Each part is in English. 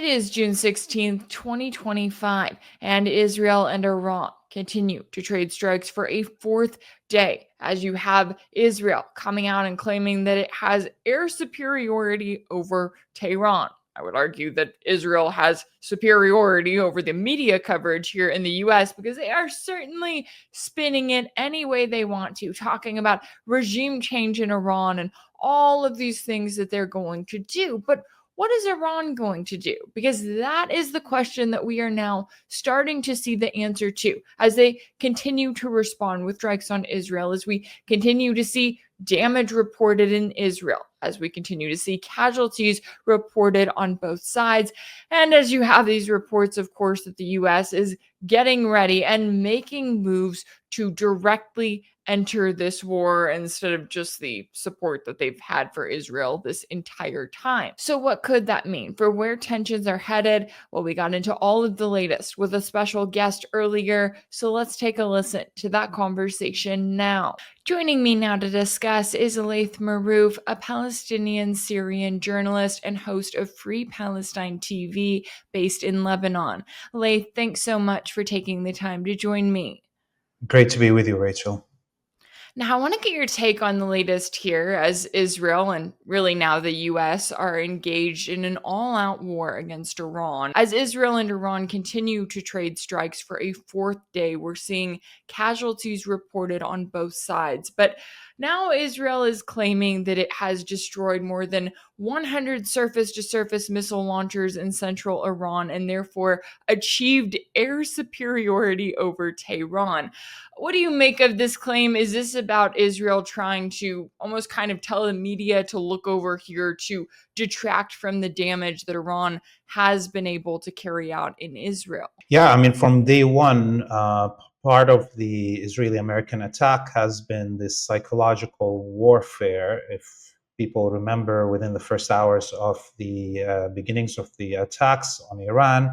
It is June 16th, 2025, and Israel and Iran continue to trade strikes for a fourth day, as you have Israel coming out and claiming that it has air superiority over Tehran. I would argue that Israel has superiority over the media coverage here in the US because they are certainly spinning it any way they want to, talking about regime change in Iran and all of these things that they're going to do. But what is Iran going to do? Because that is the question that we are now starting to see the answer to as they continue to respond with strikes on Israel, as we continue to see damage reported in Israel, as we continue to see casualties reported on both sides. And as you have these reports, of course, that the US is getting ready and making moves to directly enter this war instead of just the support that they've had for Israel this entire time. So what could that mean for where tensions are headed? Well, we got into all of the latest with a special guest earlier, so let's take a listen to that conversation now. Joining me now to discuss is Laith Marouf, a Palestinian-Syrian journalist and host of Free Palestine TV based in Lebanon. Laith, thanks so much for taking the time to join me. Great to be with you, Rachel. Now, I want to get your take on the latest here as Israel and really now the US are engaged in an all-out war against Iran. As Israel and Iran continue to trade strikes for a fourth day, we're seeing casualties reported on both sides. But now Israel is claiming that it has destroyed more than 100 surface-to-surface missile launchers in central Iran and therefore achieved air superiority over Tehran. What do you make of this claim? Is this about Israel trying to almost kind of tell the media to look over here to detract from the damage that Iran has been able to carry out in Israel? Yeah, I mean, from day one, part of the Israeli-American attack has been this psychological warfare. If people remember, within the first hours of the beginnings of the attacks on Iran,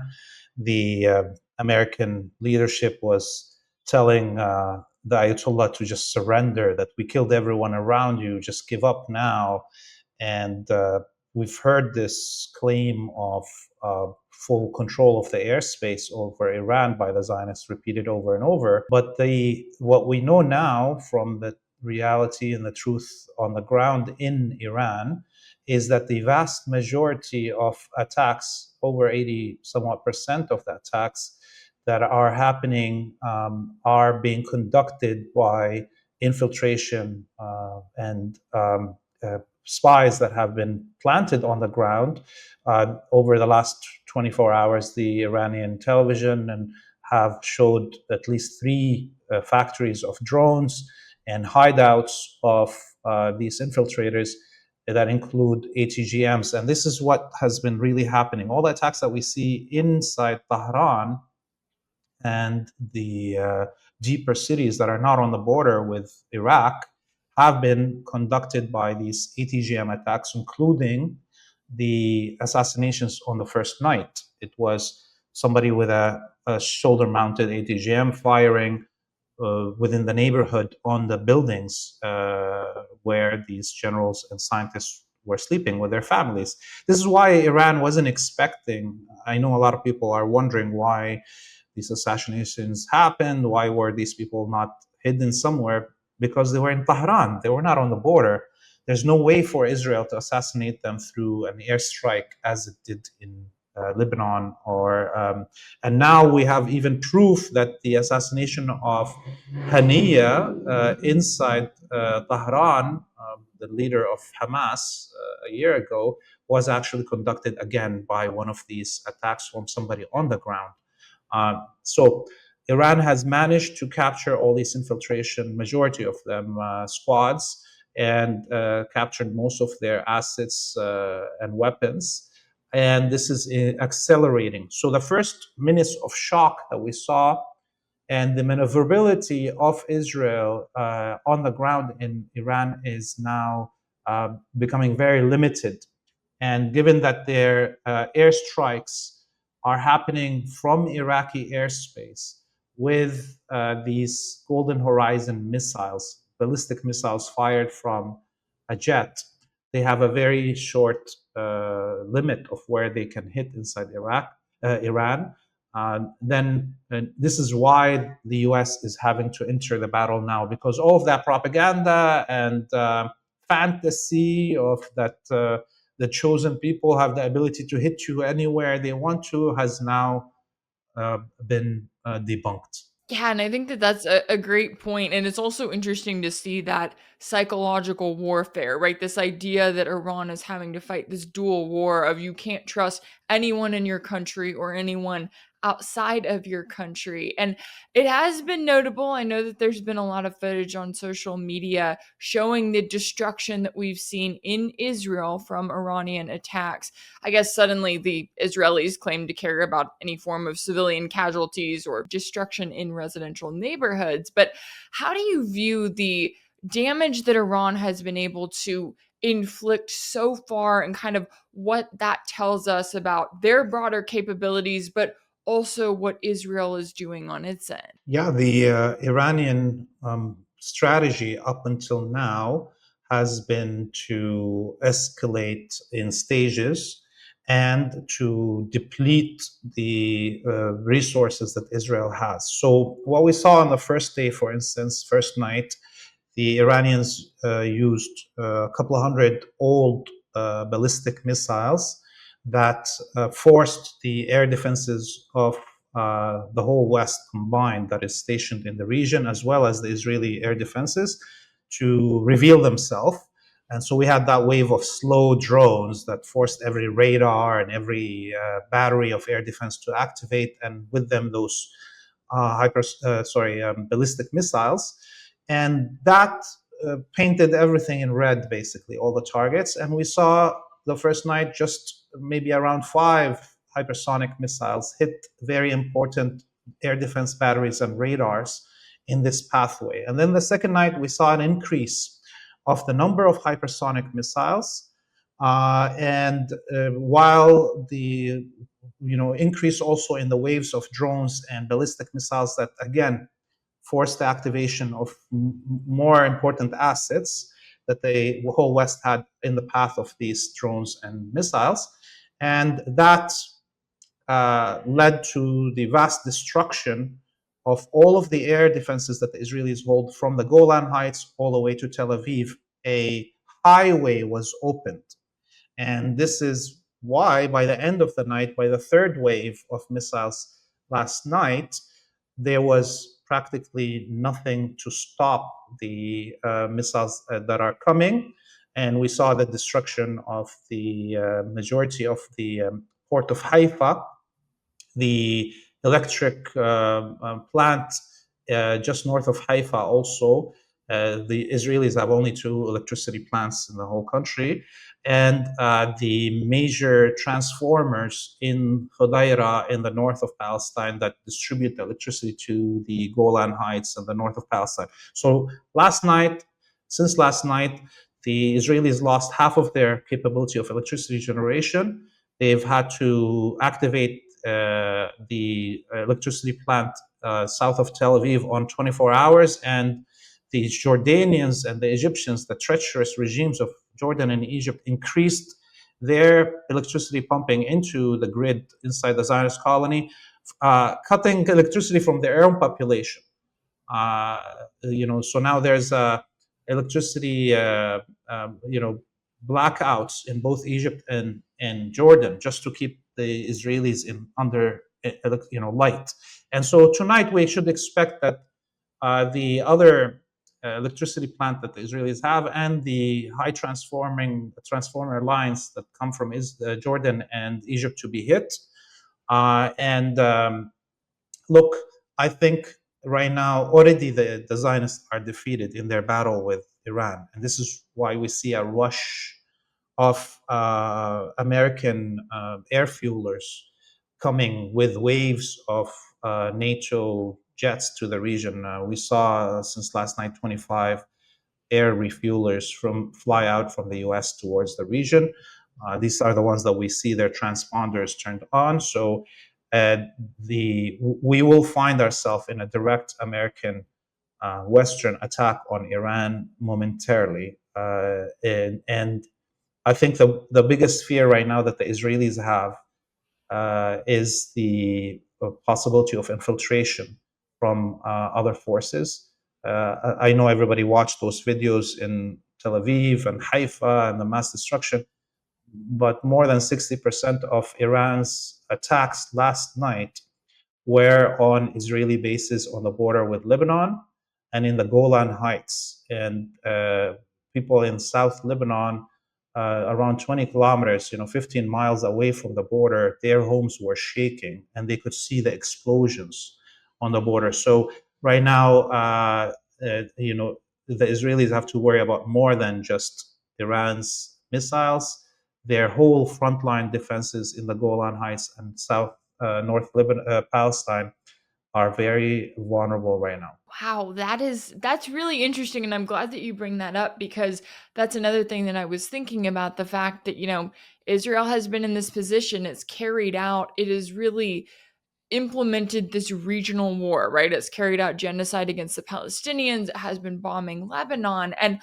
the American leadership was telling the Ayatollah to just surrender, that we killed everyone around you, just give up now. And we've heard this claim of full control of the airspace over Iran by the Zionists repeated over and over. But what we know now from the reality and the truth on the ground in Iran is that the vast majority of attacks, over 80 somewhat percent of the attacks that are happening, are being conducted by infiltration and spies that have been planted on the ground. Over the last 24 hours, the Iranian television and have showed at least 3 factories of drones and hideouts of these infiltrators that include ATGMs. And this is what has been really happening. All the attacks that we see inside Tehran and the deeper cities that are not on the border with Iraq have been conducted by these ATGM attacks, including the assassinations on the first night. It was somebody with a shoulder-mounted ATGM firing within the neighborhood on the buildings where these generals and scientists were sleeping with their families. This is why Iran wasn't expecting. I know a lot of people are wondering why these assassinations happened. Why were these people not hidden somewhere? Because they were in Tehran. They were not on the border. There's no way for Israel to assassinate them through an airstrike as it did in Lebanon. And now we have even proof that the assassination of Haniya inside Tehran, the leader of Hamas a year ago, was actually conducted again by one of these attacks from somebody on the ground. So Iran has managed to capture all these infiltration, majority of them squads, and captured most of their assets and weapons. And this is accelerating. So the first minutes of shock that we saw and the maneuverability of Israel on the ground in Iran is now becoming very limited. And given that their airstrikes are happening from Iraqi airspace with these Golden Horizon missiles, ballistic missiles fired from a jet, they have a very short limit of where they can hit inside Iran, then this is why the US is having to enter the battle now, because all of that propaganda and fantasy of that the chosen people have the ability to hit you anywhere they want to has now been debunked. Yeah, and I think that that's a great point. And it's also interesting to see that psychological warfare, right? This idea that Iran is having to fight this dual war of you can't trust anyone in your country or anyone outside of your country. And it has been notable. I know that there's been a lot of footage on social media showing the destruction that we've seen in Israel from Iranian attacks. I guess suddenly the Israelis claim to care about any form of civilian casualties or destruction in residential neighborhoods. But how do you view the damage that Iran has been able to inflict so far and kind of what that tells us about their broader capabilities, but also what Israel is doing on its end? Yeah, the Iranian strategy up until now has been to escalate in stages and to deplete the resources that Israel has. So, what we saw on the first day, for instance, first night, the Iranians used a couple of hundred old ballistic missiles that forced the air defenses of the whole West combined that is stationed in the region, as well as the Israeli air defenses, to reveal themselves. And so we had that wave of slow drones that forced every radar and every battery of air defense to activate, and with them those ballistic missiles. And that painted everything in red, basically, all the targets. And we saw the first night just maybe around 5 hypersonic missiles hit very important air defense batteries and radars in this pathway. And then the second night, we saw an increase of the number of hypersonic missiles. And while the increase also in the waves of drones and ballistic missiles that, again, forced the activation of more important assets that the whole West had in the path of these drones and missiles. And that led to the vast destruction of all of the air defenses that the Israelis hold from the Golan Heights all the way to Tel Aviv. A highway was opened. And this is why, by the end of the night, by the third wave of missiles last night, there was practically nothing to stop the missiles that are coming. And we saw the destruction of the majority of the port of Haifa, the electric plant just north of Haifa also. The Israelis have only 2 electricity plants in the whole country. And the major transformers in Hudayra in the north of Palestine that distribute the electricity to the Golan Heights and the north of Palestine. So since last night, the Israelis lost half of their capability of electricity generation. They've had to activate the electricity plant south of Tel Aviv on 24 hours, and the Jordanians and the Egyptians, the treacherous regimes of Jordan and Egypt, increased their electricity pumping into the grid inside the Zionist colony, cutting electricity from their own population. So now there's electricity, blackouts in both Egypt and Jordan just to keep the Israelis under light. And so tonight we should expect that the other electricity plant that the Israelis have and the high transformer lines that come from Jordan and Egypt to be hit. Look, I think right now already the Zionists are defeated in their battle with Iran, and this is why we see a rush of American air fuelers coming with waves of NATO jets to the region. We saw since last night 25 air refuelers fly out from the US towards the region. These are the ones that we see their transponders turned on. So we will find ourselves in a direct American Western attack on Iran momentarily. And I think the biggest fear right now that the Israelis have is the possibility of infiltration from other forces. I know everybody watched those videos in Tel Aviv and Haifa and the mass destruction, but more than 60% of Iran's attacks last night were on Israeli bases on the border with Lebanon and in the Golan Heights. And people in South Lebanon, around 20 kilometers, 15 miles away from the border, their homes were shaking and they could see the explosions on the border. So right now, the Israelis have to worry about more than just Iran's missiles. Their whole frontline defenses in the Golan Heights and South North Lebanon, Palestine, are very vulnerable right now. Wow, that's really interesting, and I'm glad that you bring that up because that's another thing that I was thinking about, the fact that, Israel has been in this position, it's carried out, it is really implemented this regional war, right? It's carried out genocide against the Palestinians, it has been bombing Lebanon, and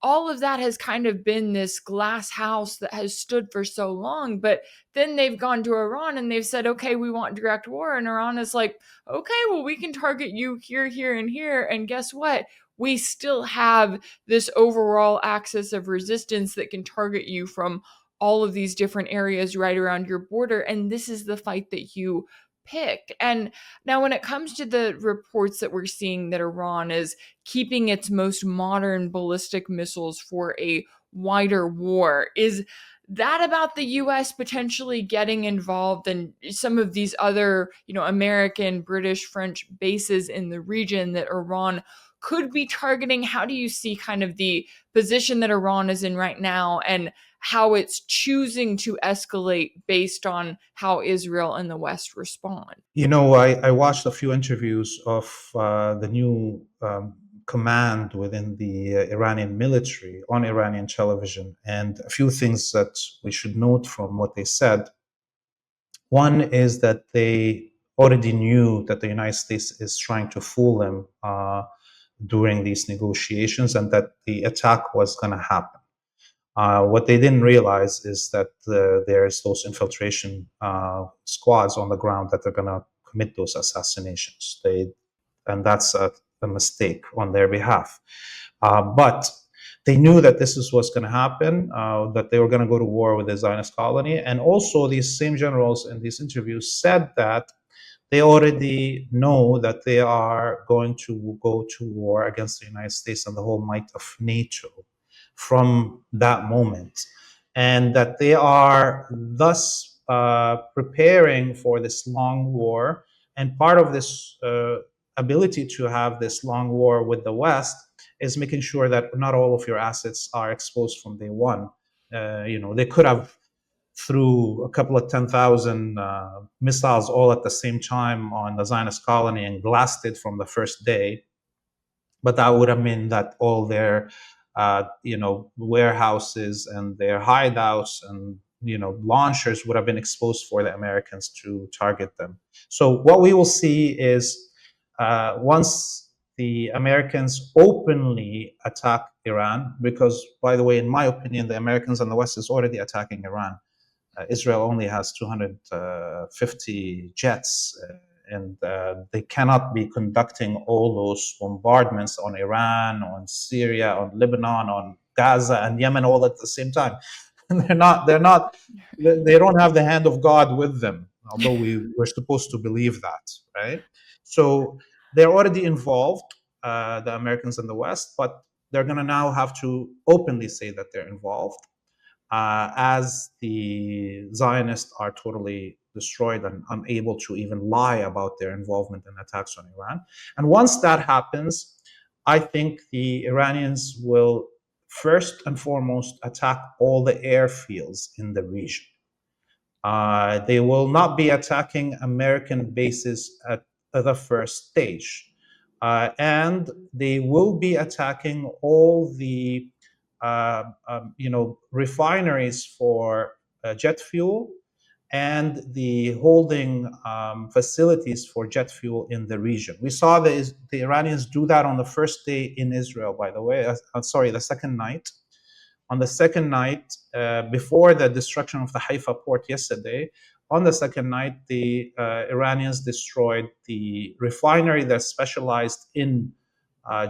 all of that has kind of been this glass house that has stood for so long. But then they've gone to Iran and they've said, okay, we want direct war. And Iran is like, okay, well, we can target you here, here, and here. And guess what? We still have this overall axis of resistance that can target you from all of these different areas right around your border. And this is the fight that you picked. And now, when it comes to the reports that we're seeing that Iran is keeping its most modern ballistic missiles for a wider war, is that about the US potentially getting involved in some of these other, American, British, French bases in the region that Iran could be targeting? How do you see kind of the position that Iran is in right now and how it's choosing to escalate based on how Israel and the West respond? I watched a few interviews of the new command within the Iranian military on Iranian television, and a few things that we should note from what they said. One is that they already knew that the United States is trying to fool them during these negotiations and that the attack was going to happen. What they didn't realize is that there's those infiltration squads on the ground that are going to commit those assassinations. And that's a mistake on their behalf. But they knew that this is what's going to happen, that they were going to go to war with the Zionist colony. And also, these same generals in these interviews said that they already know that they are going to go to war against the United States and the whole might of NATO from that moment, and that they are thus preparing for this long war. And part of this ability to have this long war with the West is making sure that not all of your assets are exposed from day one. They could have threw a couple of 10,000 missiles all at the same time on the Zionist colony and blasted from the first day. But that would have meant that all their, warehouses and their hideouts and, launchers would have been exposed for the Americans to target them. So what we will see is once the Americans openly attack Iran, because, by the way, in my opinion, the Americans and the West is already attacking Iran. Israel only has 250 jets, and they cannot be conducting all those bombardments on Iran, on Syria, on Lebanon, on Gaza, and Yemen all at the same time. They don't have the hand of God with them, although we're supposed to believe that, right? So they're already involved, the Americans and the West, but they're going to now have to openly say that they're involved. As the Zionists are totally destroyed and unable to even lie about their involvement in attacks on Iran. And once that happens, I think the Iranians will first and foremost attack all the airfields in the region. They will not be attacking American bases at the first stage. And they will be attacking all the refineries for jet fuel and the holding facilities for jet fuel in the region. We saw the Iranians do that on the first day in Israel, by the way. The second night, On the second night, before the destruction of the Haifa port yesterday, on the second night, the Iranians destroyed the refinery that specialized in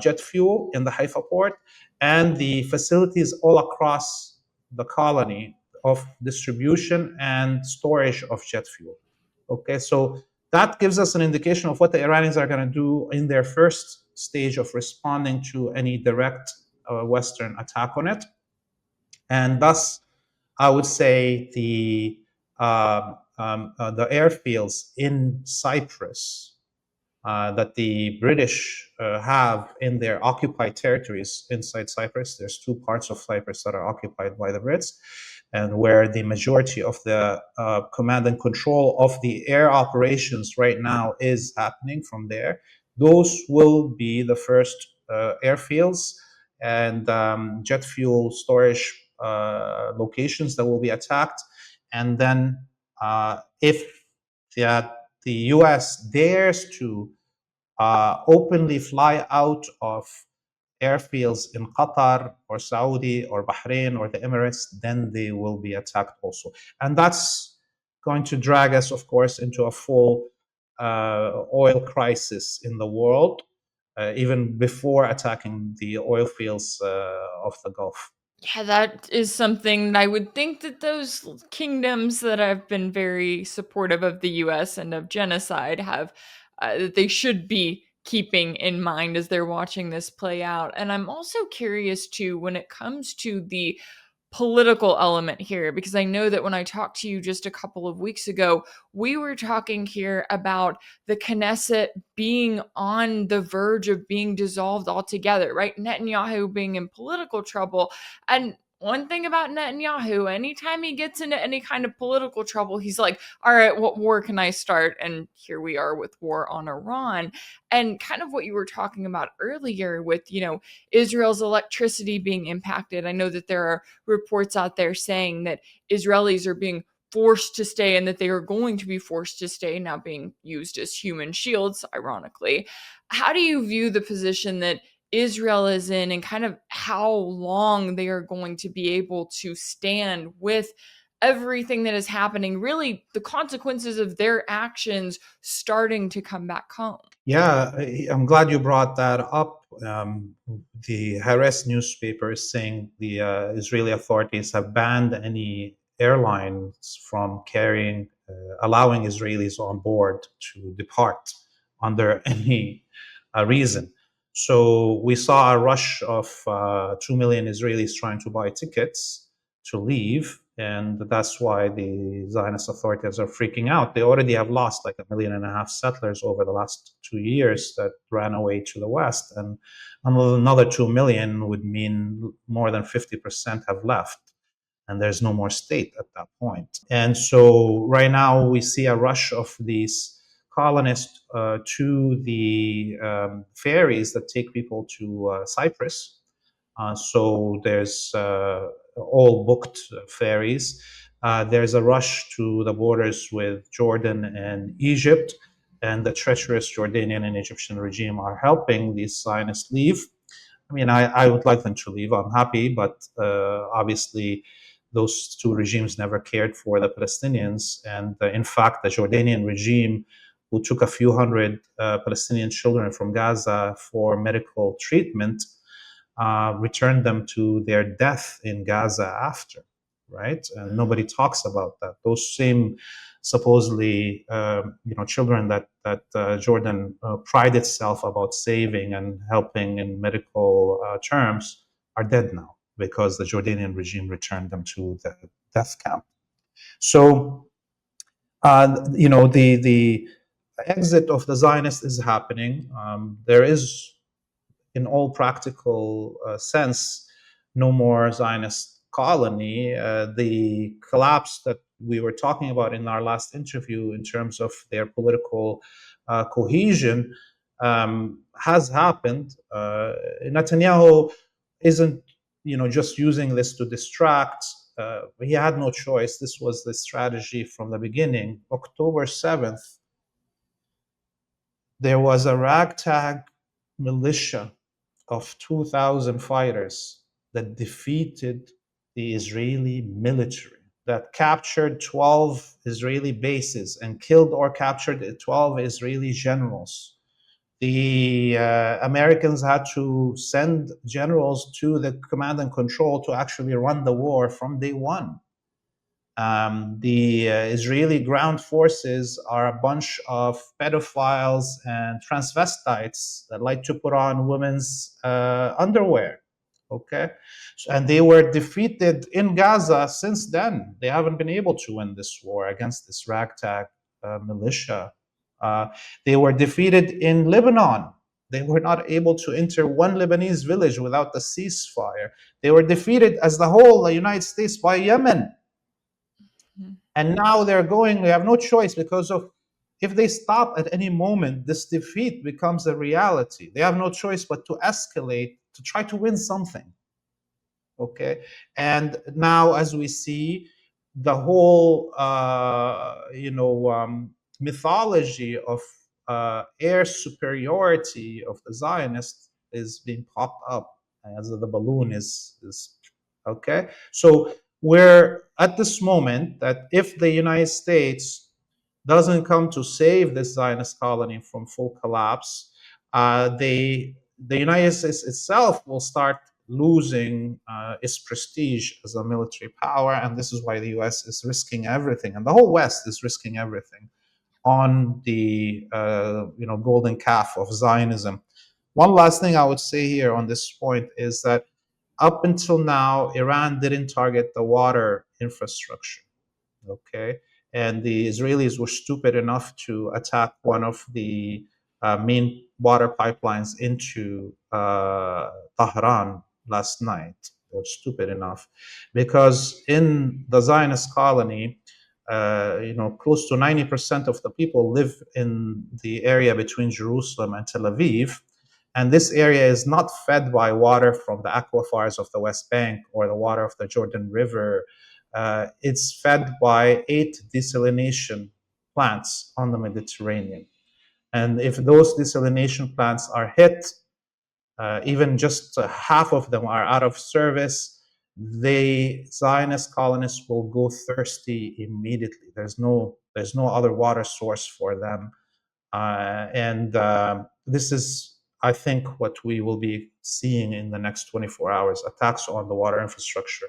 jet fuel in the Haifa port and the facilities all across the colony of distribution and storage of jet fuel. Okay, so that gives us an indication of what the Iranians are going to do in their first stage of responding to any direct Western attack on it. And thus, I would say the airfields in Cyprus that the British have in their occupied territories inside Cyprus. There's two parts of Cyprus that are occupied by the Brits, and where the majority of the command and control of the air operations right now is happening from there. Those will be the first airfields and jet fuel storage locations that will be attacked. And then if the US dares to openly fly out of airfields in Qatar or Saudi or Bahrain or the Emirates, then they will be attacked also. And that's going to drag us, of course, into a full oil crisis in the world, even before attacking the oil fields of the Gulf. Yeah, that is something that I would think that those kingdoms that have been very supportive of the US and of genocide have, that they should be keeping in mind as they're watching this play out. And I'm also curious too when it comes to the political element here, because I know that when I talked to you just a couple of weeks ago, we were talking here about the Knesset being on the verge of being dissolved altogether, right? Netanyahu being in political trouble. And one thing about Netanyahu, anytime he gets into any kind of political trouble, he's like, all right, what war can I start? And here we are with war on Iran. And kind of what you were talking about earlier with, Israel's electricity being impacted. I know that there are reports out there saying that Israelis are being forced to stay and that they are going to be forced to stay, now being used as human shields, ironically. How do you view the position that Israel is in and kind of how long they are going to be able to stand with everything that is happening, really the consequences of their actions starting to come back home? Yeah, I'm glad you brought that up. The Haaretz newspaper is saying the Israeli authorities have banned any airlines from allowing Israelis on board to depart under any reason. So we saw a rush of 2 million Israelis trying to buy tickets to leave. And that's why the Zionist authorities are freaking out. They already have lost like 1.5 million settlers over the last 2 years that ran away to the West. And another 2 million would mean more than 50% have left. And there's no more state at that point. And so right now we see a rush of these colonists to the ferries that take people to Cyprus. So there's all booked ferries. There's a rush to the borders with Jordan and Egypt, and the treacherous Jordanian and Egyptian regime are helping these Zionists leave. I mean, I would like them to leave. I'm happy, but obviously those two regimes never cared for the Palestinians. And in fact, the Jordanian regime, who took a few hundred Palestinian children from Gaza for medical treatment, returned them to their death in Gaza after, right? And nobody talks about that. Those same supposedly, children that Jordan pride itself about saving and helping in medical terms are dead now because the Jordanian regime returned them to the death camp. So, the exit of the Zionists is happening. There is, in all practical sense, no more Zionist colony. The collapse that we were talking about in our last interview in terms of their political cohesion has happened. Netanyahu isn't, just using this to distract. He had no choice. This was the strategy from the beginning. October 7th, there was a ragtag militia of 2,000 fighters that defeated the Israeli military that captured 12 Israeli bases and killed or captured 12 Israeli generals. The Americans had to send generals to the command and control to actually run the war from day one. The Israeli ground forces are a bunch of pedophiles and transvestites that like to put on women's underwear. Okay, and they were defeated in Gaza since then. They haven't been able to win this war against this ragtag militia. They were defeated in Lebanon. They were not able to enter one Lebanese village without the ceasefire. They were defeated as the whole United States by Yemen. And now they're going, they have no choice because of, if they stop at any moment, this defeat becomes a reality. They have no choice but to escalate, to try to win something. Okay. And now, as we see, the whole, mythology of air superiority of the Zionists is being popped up as the balloon is okay. So we're at this moment that if the United States doesn't come to save this Zionist colony from full collapse, the United States itself will start losing its prestige as a military power, and this is why the U.S. is risking everything, and the whole West is risking everything on the golden calf of Zionism. One last thing I would say here on this point is that up until now, Iran didn't target the water infrastructure. Okay, and the Israelis were stupid enough to attack one of the main water pipelines into Tehran last night. They were stupid enough because in the Zionist colony, close to 90% of the people live in the area between Jerusalem and Tel Aviv. And this area is not fed by water from the aquifers of the West Bank or the water of the Jordan River. It's fed by 8 desalination plants on the Mediterranean. And if those desalination plants are hit, even just half of them are out of service, the Zionist colonists will go thirsty immediately. There's no other water source for them. This is, I think, what we will be seeing in the next 24 hours, attacks on the water infrastructure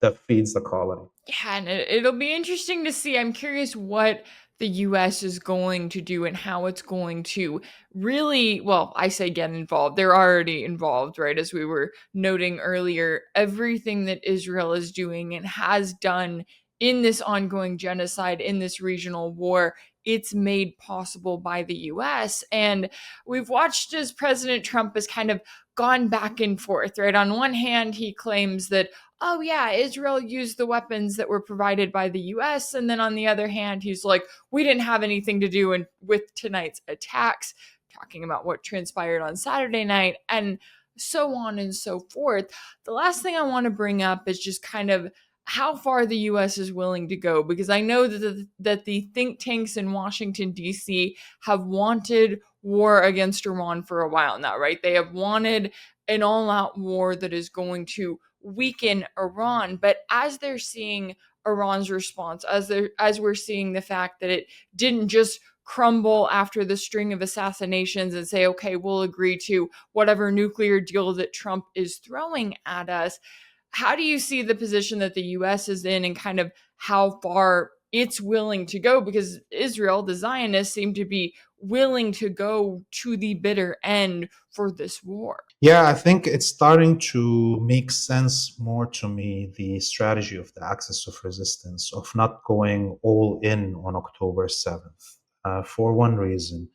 that feeds the colony. Yeah, and it'll be interesting to see. I'm curious what the US is going to do and how it's going to really, well, I say get involved. They're already involved, right? As we were noting earlier, everything that Israel is doing and has done in this ongoing genocide, in this regional war, it's made possible by the US. And we've watched as President Trump has kind of gone back and forth, right? On one hand, he claims that, oh yeah, Israel used the weapons that were provided by the US. And then on the other hand, he's like, we didn't have anything to do with tonight's attacks, talking about what transpired on Saturday night and so on and so forth. The last thing I want to bring up is just kind of how far the US is willing to go, because I know that the think tanks in Washington, D.C. have wanted war against Iran for a while now, right? They have wanted an all-out war that is going to weaken Iran. But as they're seeing Iran's response, as we're seeing the fact that it didn't just crumble after the string of assassinations and say, okay, we'll agree to whatever nuclear deal that Trump is throwing at us, how do you see the position that the US is in and kind of how far it's willing to go? Because Israel, the Zionists, seem to be willing to go to the bitter end for this war. Yeah, I think it's starting to make sense more to me, the strategy of the axis of resistance, of not going all in on October 7th. For one reason,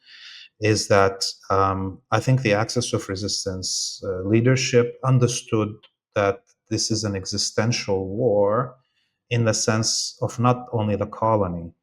is that I think the axis of resistance leadership understood that this is an existential war in the sense of not only the colony,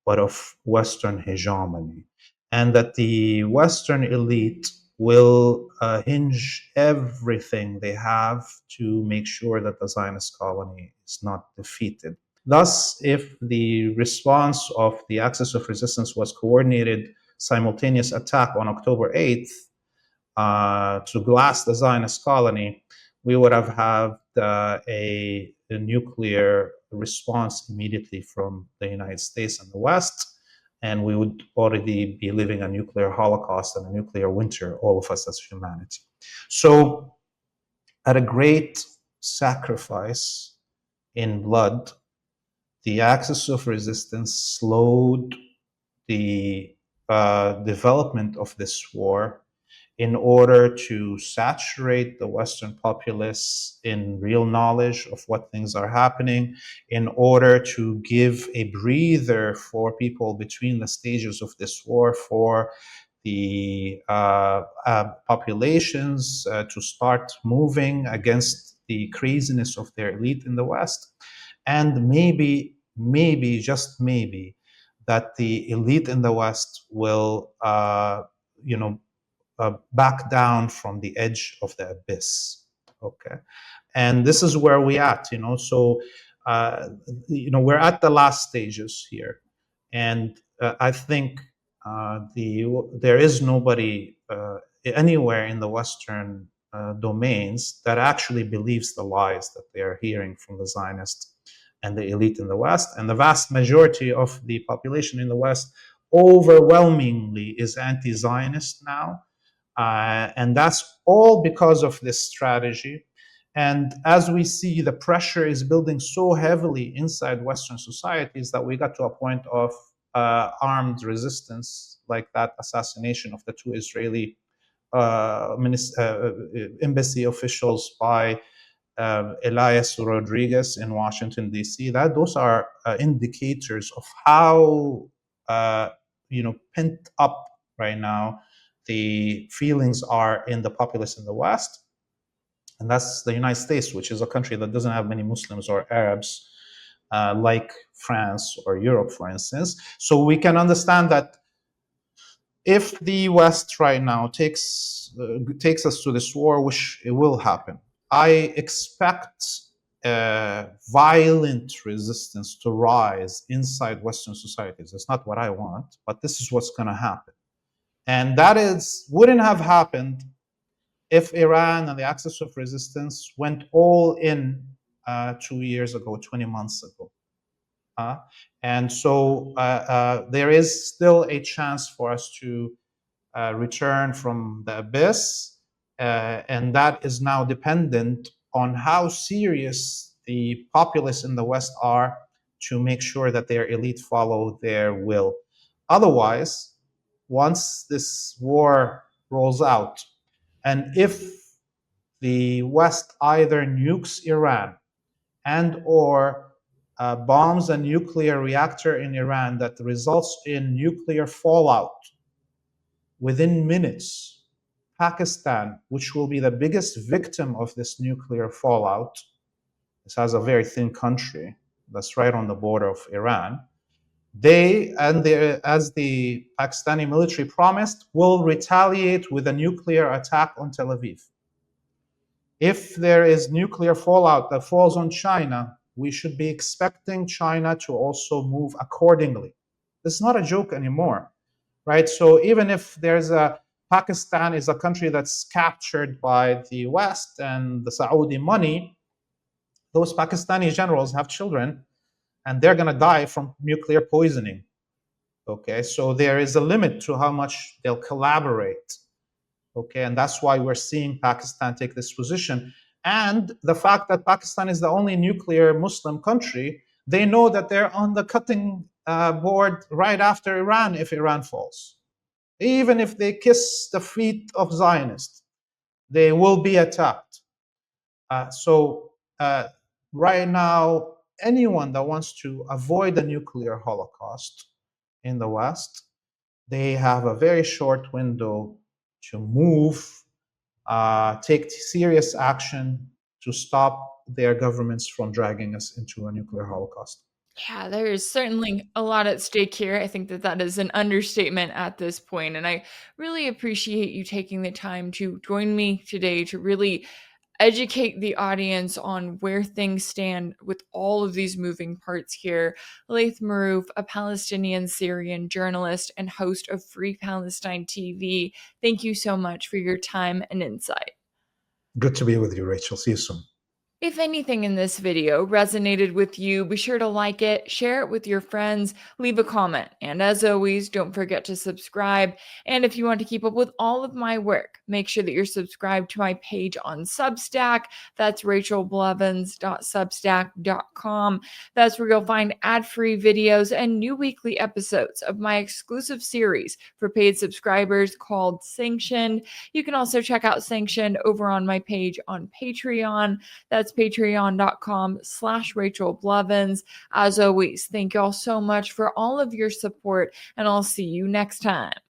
but of Western hegemony. And that the Western elite will hinge everything they have to make sure that the Zionist colony is not defeated. Thus, if the response of the axis of resistance was coordinated simultaneous attack on October 8th to glass the Zionist colony, we would have had a a nuclear response immediately from the United States and the West, and we would already be living a nuclear holocaust and a nuclear winter, all of us as humanity. So, at a great sacrifice in blood, the axis of resistance slowed the development of this war in order to saturate the Western populace in real knowledge of what things are happening, in order to give a breather for people between the stages of this war, for the populations to start moving against the craziness of their elite in the West. And maybe, just maybe, that the elite in the West will, back down from the edge of the abyss. Okay, and this is where we at. So we're at the last stages here, and I think there is nobody anywhere in the Western domains that actually believes the lies that they are hearing from the Zionists and the elite in the West. And the vast majority of the population in the West overwhelmingly is anti-Zionist now. And that's all because of this strategy. And as we see, the pressure is building so heavily inside Western societies that we got to a point of armed resistance, like that assassination of the two Israeli embassy officials by Elias Rodriguez in Washington, D.C. Those are indicators of how pent up right now the feelings are in the populace in the West. And that's the United States, which is a country that doesn't have many Muslims or Arabs like France or Europe, for instance. So we can understand that if the West right now takes us to this war, which it will happen, I expect violent resistance to rise inside Western societies. It's not what I want, but this is what's going to happen. And that wouldn't have happened if Iran and the axis of resistance went all in 2 years ago, 20 months ago. And so there is still a chance for us to return from the abyss. And that is now dependent on how serious the populace in the West are to make sure that their elite follow their will. Otherwise, once this war rolls out, and if the West either nukes Iran and or bombs a nuclear reactor in Iran that results in nuclear fallout within minutes, Pakistan, which will be the biggest victim of this nuclear fallout, this has a very thin country that's right on the border of Iran, as the Pakistani military promised, will retaliate with a nuclear attack on Tel Aviv. If there is nuclear fallout that falls on China, we should be expecting China to also move accordingly. This is not a joke anymore, right? So even if Pakistan is a country that's captured by the West and the Saudi money, those Pakistani generals have children and they're going to die from nuclear poisoning. Okay, so there is a limit to how much they'll collaborate. Okay, and that's why we're seeing Pakistan take this position. And the fact that Pakistan is the only nuclear Muslim country, they know that they're on the cutting board right after Iran if Iran falls. Even if they kiss the feet of Zionists, they will be attacked. So right now, anyone that wants to avoid a nuclear holocaust in the West, they have a very short window to move, take serious action to stop their governments from dragging us into a nuclear holocaust. Yeah, there is certainly a lot at stake here. I think that is an understatement at this point, and I really appreciate you taking the time to join me today to really educate the audience on where things stand with all of these moving parts here. Laith Marouf, a Palestinian-Syrian journalist and host of Free Palestine TV, thank you so much for your time and insight. Good to be with you, Rachel. See you soon. If anything in this video resonated with you, be sure to like it, share it with your friends, leave a comment, and as always, don't forget to subscribe. And if you want to keep up with all of my work, make sure that you're subscribed to my page on Substack. That's rachelblevins.substack.com. That's where you'll find ad-free videos and new weekly episodes of my exclusive series for paid subscribers called Sanctioned. You can also check out Sanctioned over on my page on Patreon. That's patreon.com/Rachel Blevins. As always, thank you all so much for all of your support, and I'll see you next time.